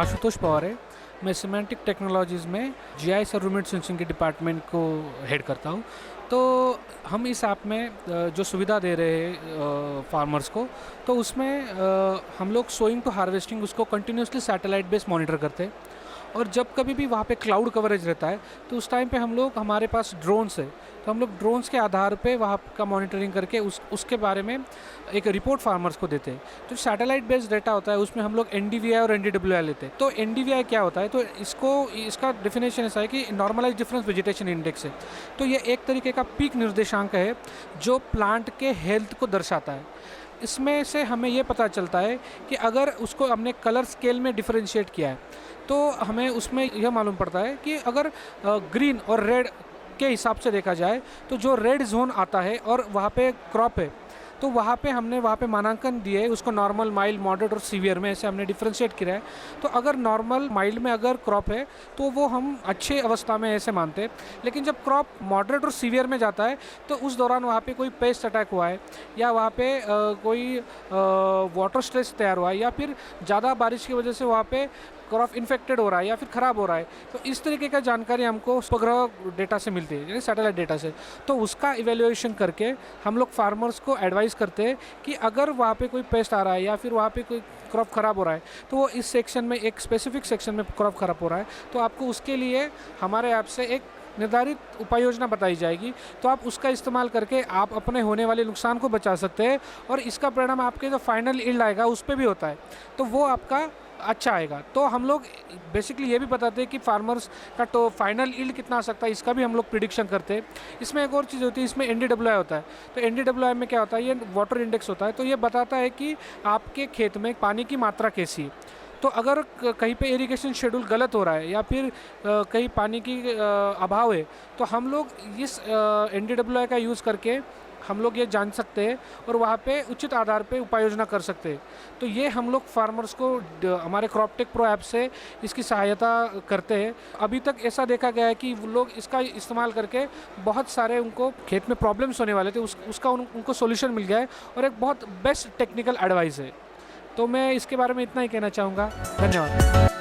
आशुतोष पवार है। मैं semantic technologies में जीआईएस और रूमेट सेंसिंग के डिपार्टमेंट को हेड करता हूँ। तो हम इस ऐप में जो सुविधा दे रहे हैं फार्मर्स को, तो उसमें हम लोग सोइंग टू हार्वेस्टिंग उसको कंटिन्यूसली सैटेलाइट बेस्ड मॉनिटर करते हैं। और जब कभी भी वहाँ पे क्लाउड कवरेज रहता है तो उस टाइम पे हम लोग, हमारे पास ड्रोन्स है, तो हम लोग ड्रोन्स के आधार पे वहाँ का मॉनिटरिंग करके उसके बारे में एक रिपोर्ट फार्मर्स को देते हैं। तो सैटेलाइट बेस्ड डेटा होता है, उसमें हम लोग NDVI और NDWI लेते हैं। तो NDVI क्या होता है, तो इसका डेफिनेशन ऐसा है कि नॉर्मलाइज डिफरेंस वेजिटेशन इंडेक्स है। तो ये एक तरीके का पीक निर्देशांक है जो प्लांट के हेल्थ को दर्शाता है। इसमें से हमें ये पता चलता है कि अगर उसको हमने कलर स्केल में डिफरेंशिएट किया है तो हमें उसमें यह मालूम पड़ता है कि अगर ग्रीन और रेड के हिसाब से देखा जाए तो जो रेड जोन आता है और वहाँ पे क्रॉप है, तो वहाँ पे हमने मानांकन दिए है, उसको नॉर्मल, माइल्ड, मॉडरेट और सीवियर में ऐसे हमने डिफरेंशिएट किया है। तो अगर नॉर्मल, माइल्ड में अगर क्रॉप है तो वो हम अच्छे अवस्था में ऐसे मानते हैं। लेकिन जब क्रॉप मॉडरेट और सीवियर में जाता है तो उस दौरान वहाँ पे कोई पेस्ट अटैक हुआ है या वहाँ पे कोई वाटर स्ट्रेस तैयार हुआ है या फिर ज़्यादा बारिश की वजह से वहाँ पे क्रॉप इन्फेक्टेड हो रहा है या फिर ख़राब हो रहा है, तो इस तरीके का जानकारी हमको उपग्रह डेटा से मिलती है, यानी सैटेलाइट डेटा से। तो उसका इवेल्युएशन करके हम लोग फार्मर्स को एडवाइस करते हैं कि अगर वहाँ पे कोई पेस्ट आ रहा है या फिर वहाँ पे कोई क्रॉप ख़राब हो रहा है तो वो इस सेक्शन में, एक स्पेसिफिक सेक्शन में क्रॉप ख़राब हो रहा है, तो आपको उसके लिए हमारे ऐप से एक निर्धारित उपाय योजना बताई जाएगी। तो आप उसका इस्तेमाल करके आप अपने होने वाले नुकसान को बचा सकते हैं और इसका परिणाम आपके जो फाइनल यील्ड आएगा उस पर भी होता है, तो वो आपका अच्छा आएगा। तो हम लोग बेसिकली ये भी बताते हैं कि फार्मर्स का तो फाइनल यील्ड कितना आ सकता है, इसका भी हम लोग प्रिडिक्शन करते हैं। इसमें एक और चीज़ होती है, इसमें NDWI होता है। तो NDWI में क्या होता है, ये वाटर इंडेक्स होता है। तो ये बताता है कि आपके खेत में पानी की मात्रा कैसी है। तो अगर कहीं पे इरिगेशन शेड्यूल गलत हो रहा है या फिर कहीं पानी की अभाव है, तो हम लोग इस NDWI का यूज़ करके हम लोग ये जान सकते हैं और वहाँ पे उचित आधार पे उपाय योजना कर सकते हैं। तो ये हम लोग फार्मर्स को हमारे क्रॉपटेक प्रो ऐप से इसकी सहायता करते हैं। अभी तक ऐसा देखा गया है कि वो लोग इसका इस्तेमाल करके बहुत सारे उनको खेत में प्रॉब्लम्स होने वाले थे, उसका उनको सोल्यूशन मिल गया है और एक बहुत बेस्ट टेक्निकल एडवाइस है। तो मैं इसके बारे में इतना ही कहना चाहूँगा। धन्यवाद।